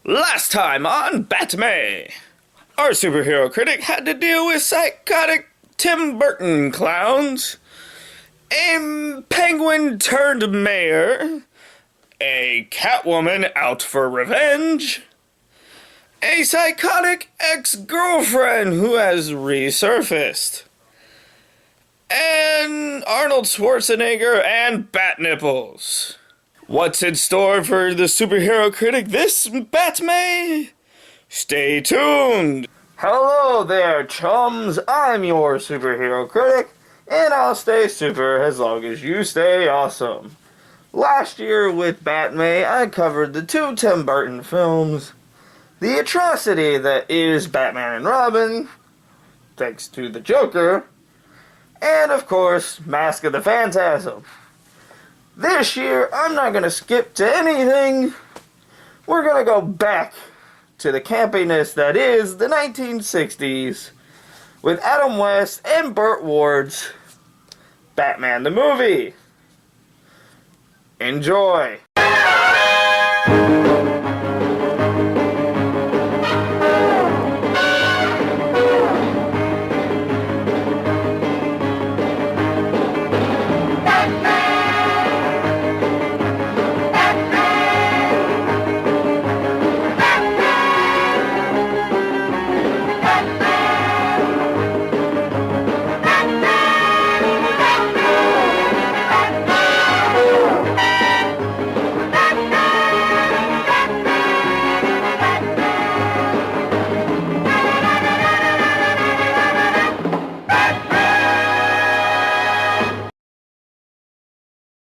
Last time on Batman, our superhero critic had to deal with psychotic Tim Burton clowns, a penguin turned mayor, a Catwoman out for revenge, a psychotic ex-girlfriend who has resurfaced, and Arnold Schwarzenegger and bat nipples. What's in store for the Superhero Critic this Batman? Stay tuned! Hello there, chums. I'm your Superhero Critic, and I'll stay super as long as you stay awesome. Last year with Batman, I covered the two Tim Burton films, the atrocity that is Batman and Robin, thanks to the Joker, and of course, Mask of the Phantasm. This year, I'm not going to skip to anything. We're going to go back to the campiness that is the 1960s with Adam West and Burt Ward's Batman the Movie. Enjoy!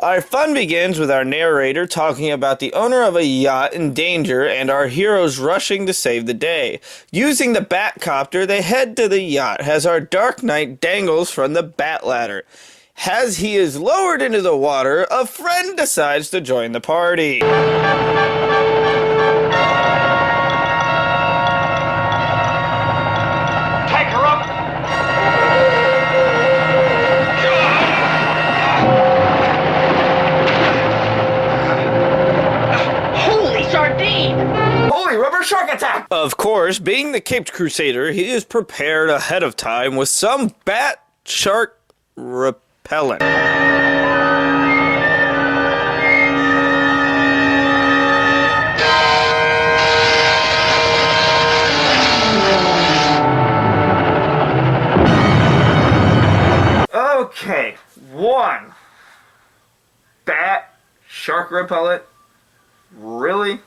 Our fun begins with our narrator talking about the owner of a yacht in danger and our heroes rushing to save the day. Using the Batcopter, they head to the yacht as our Dark Knight dangles from the Bat Ladder. As he is lowered into the water, a friend decides to join the party. Holy rubber shark attack! Of course, being the Caped Crusader, he is prepared ahead of time with some bat shark repellent. Okay, one. Bat shark repellent? Really?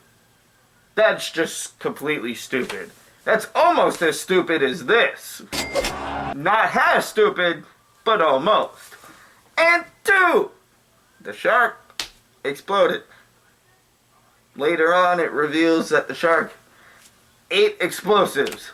That's just completely stupid. That's almost as stupid as this. Not as stupid, but almost. And two, the shark exploded. Later on, it reveals that the shark ate explosives.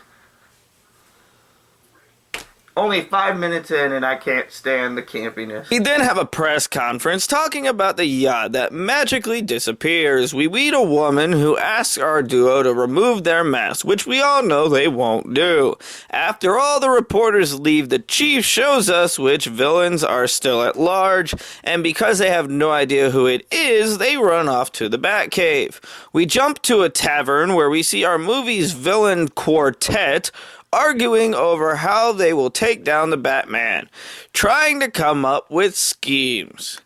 Only 5 minutes in and I can't stand the campiness. We then have a press conference talking about the yacht that magically disappears. We meet a woman who asks our duo to remove their mask, which we all know they won't do. After all the reporters leave, the chief shows us which villains are still at large, and because they have no idea who it is, they run off to the Batcave. We jump to a tavern where we see our movie's villain quartet arguing over how they will take down the Batman, trying to come up with schemes.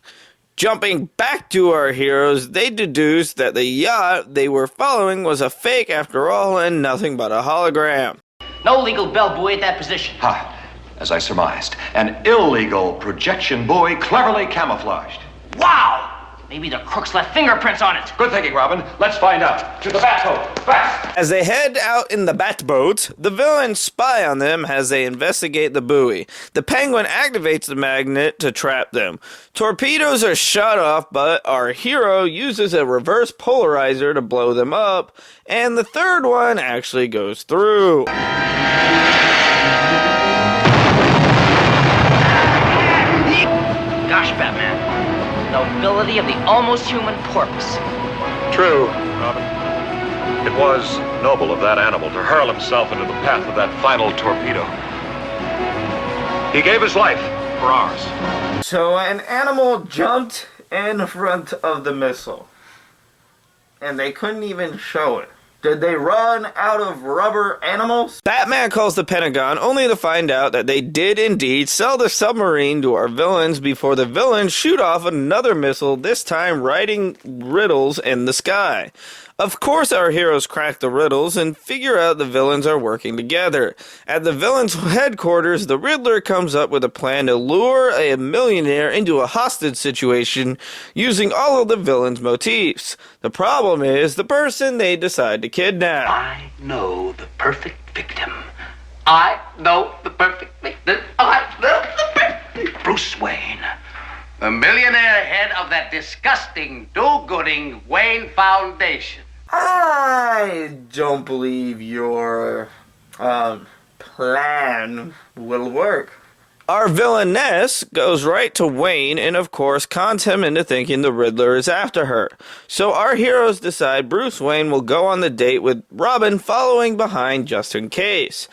Jumping back to our heroes, they deduce that the yacht they were following was a fake after all and nothing but a hologram. No legal bell buoy at that position. Ha! As I surmised, an illegal projection buoy cleverly camouflaged. Wow! Maybe the crooks left fingerprints on it. Good thinking, Robin. Let's find out. To the Batboat, fast! As they head out in the Batboat, the villains spy on them as they investigate the buoy. The Penguin activates the magnet to trap them. Torpedoes are shot off, but our hero uses a reverse polarizer to blow them up, and the third one actually goes through. Gosh, Batman. Nobility of the almost human porpoise. True, Robin. It was noble of that animal to hurl himself into the path of that final torpedo. He gave his life for ours. So an animal jumped in front of the missile, and they couldn't even show it. Did they run out of rubber animals? Batman calls the Pentagon only to find out that they did indeed sell the submarine to our villains before the villains shoot off another missile, this time writing riddles in the sky. Of course, our heroes crack the riddles and figure out the villains are working together. At the villains' headquarters, the Riddler comes up with a plan to lure a millionaire into a hostage situation using all of the villains' motifs. The problem is the person they decide to kidnap. I know the perfect victim. I know the perfect victim. I know the perfect Bruce Wayne. The millionaire head of that disgusting, do-gooding Wayne Foundation. I don't believe your plan will work. Our villainess goes right to Wayne and of course cons him into thinking the Riddler is after her. So our heroes decide Bruce Wayne will go on the date with Robin following behind just in case.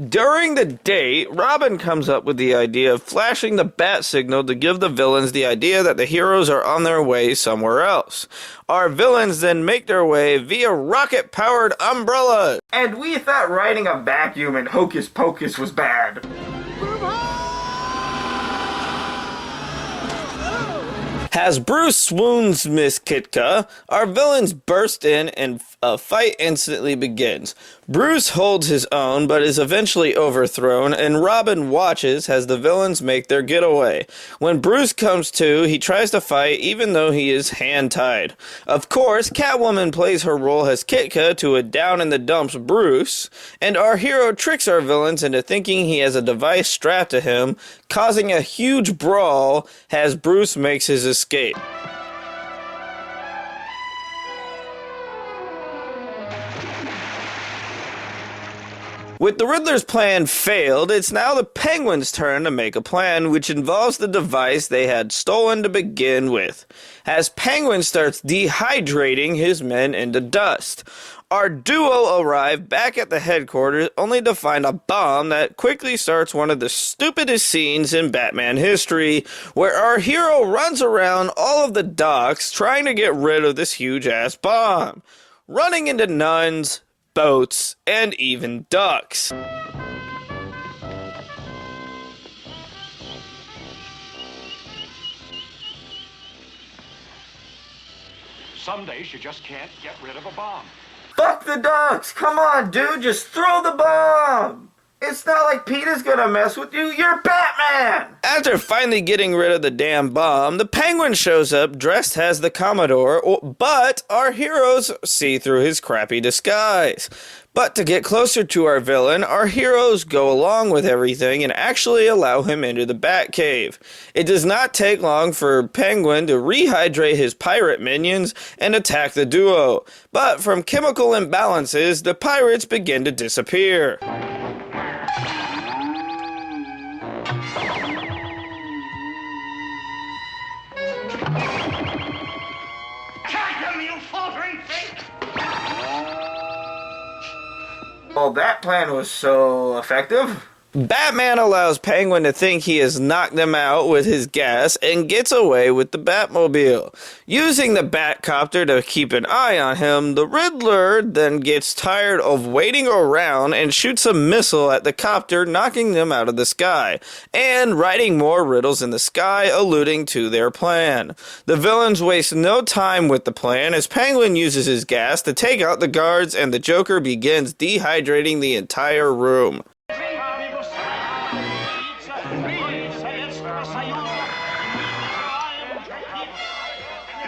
During the date, Robin comes up with the idea of flashing the bat signal to give the villains the idea that the heroes are on their way somewhere else. Our villains then make their way via rocket-powered umbrellas. And we thought riding a vacuum in Hocus Pocus was bad. As Bruce swoons Miss Kitka, our villains burst in and a fight instantly begins. Bruce holds his own but is eventually overthrown, and Robin watches as the villains make their getaway. When Bruce comes to, he tries to fight even though he is hand-tied. Of course, Catwoman plays her role as Kitka to a down-in-the-dumps Bruce, and our hero tricks our villains into thinking he has a device strapped to him, causing a huge brawl as Bruce makes his escape. With the Riddler's plan failed, it's now the Penguin's turn to make a plan which involves the device they had stolen to begin with, as Penguin starts dehydrating his men into dust. Our duo arrive back at the headquarters only to find a bomb that quickly starts one of the stupidest scenes in Batman history, where our hero runs around all of the docks trying to get rid of this huge-ass bomb, running into nuns, boats, and even ducks. Some days you just can't get rid of a bomb. Fuck the ducks! Come on, dude, just throw the bomb! It's not like Peter's gonna mess with you, you're Batman! After finally getting rid of the damn bomb, the Penguin shows up dressed as the Commodore, but our heroes see through his crappy disguise. But to get closer to our villain, our heroes go along with everything and actually allow him into the Batcave. It does not take long for Penguin to rehydrate his pirate minions and attack the duo. But from chemical imbalances, the pirates begin to disappear. Well, that plan was so effective. Batman allows Penguin to think he has knocked them out with his gas and gets away with the Batmobile. Using the Batcopter to keep an eye on him, the Riddler then gets tired of waiting around and shoots a missile at the copter, knocking them out of the sky, and writing more riddles in the sky alluding to their plan. The villains waste no time with the plan as Penguin uses his gas to take out the guards and the Joker begins dehydrating the entire room.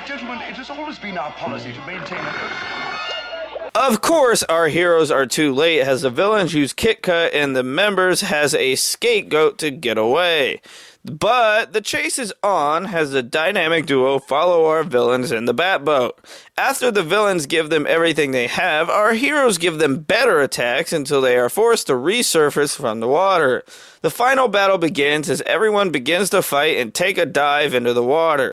Gentlemen, it has always been our policy to maintain Of course, our heroes are too late as the villains use Kitka and the members has a scapegoat to get away. But the chase is on as the dynamic duo follow our villains in the Batboat. After the villains give them everything they have, our heroes give them better attacks until they are forced to resurface from the water. The final battle begins as everyone begins to fight and take a dive into the water.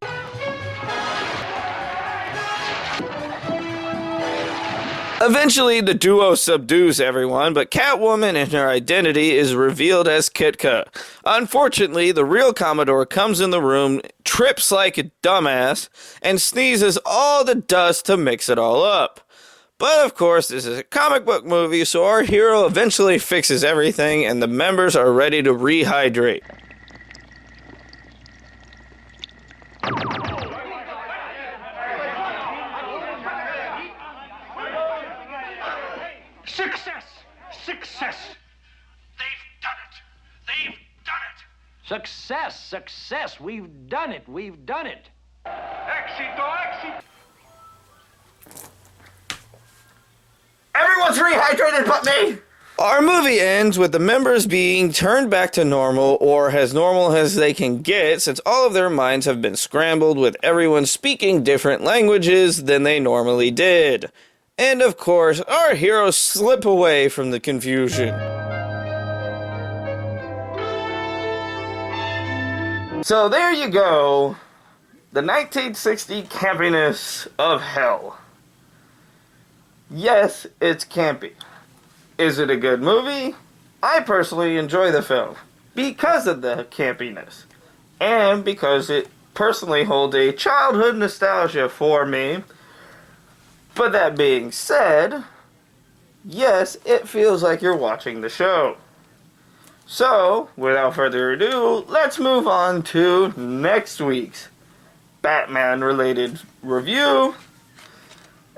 Eventually, the duo subdues everyone, but Catwoman and her identity is revealed as Kitka. Unfortunately, the real Commodore comes in the room, trips like a dumbass, and sneezes all the dust to mix it all up. But of course, this is a comic book movie, so our hero eventually fixes everything and the members are ready to rehydrate. Success! Success! They've done it! They've done it! Success, success. We've done it. We've done it. Éxito, éxito! Everyone's rehydrated but me! Our movie ends with the members being turned back to normal, or as normal as they can get, since all of their minds have been scrambled with everyone speaking different languages than they normally did. And of course, our heroes slip away from the confusion. So there you go. The 1960 campiness of hell. Yes, it's campy. Is it a good movie? I personally enjoy the film because of the campiness and because it personally holds a childhood nostalgia for me. But that being said, yes, it feels like you're watching the show. So, without further ado, let's move on to next week's Batman-related review.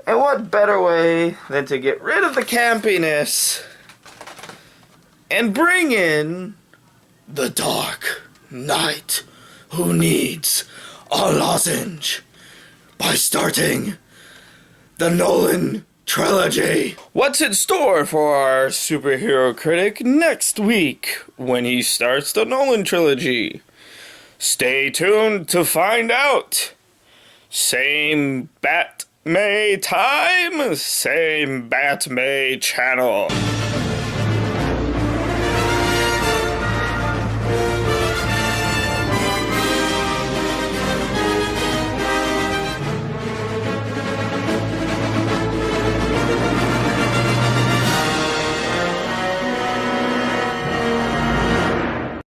And what better way than to get rid of the campiness and bring in the Dark Knight who needs a lozenge by starting the Nolan trilogy. What's in store for our superhero critic next week when he starts the Nolan trilogy? Stay tuned to find out. Same Batmay time, same Batmay channel.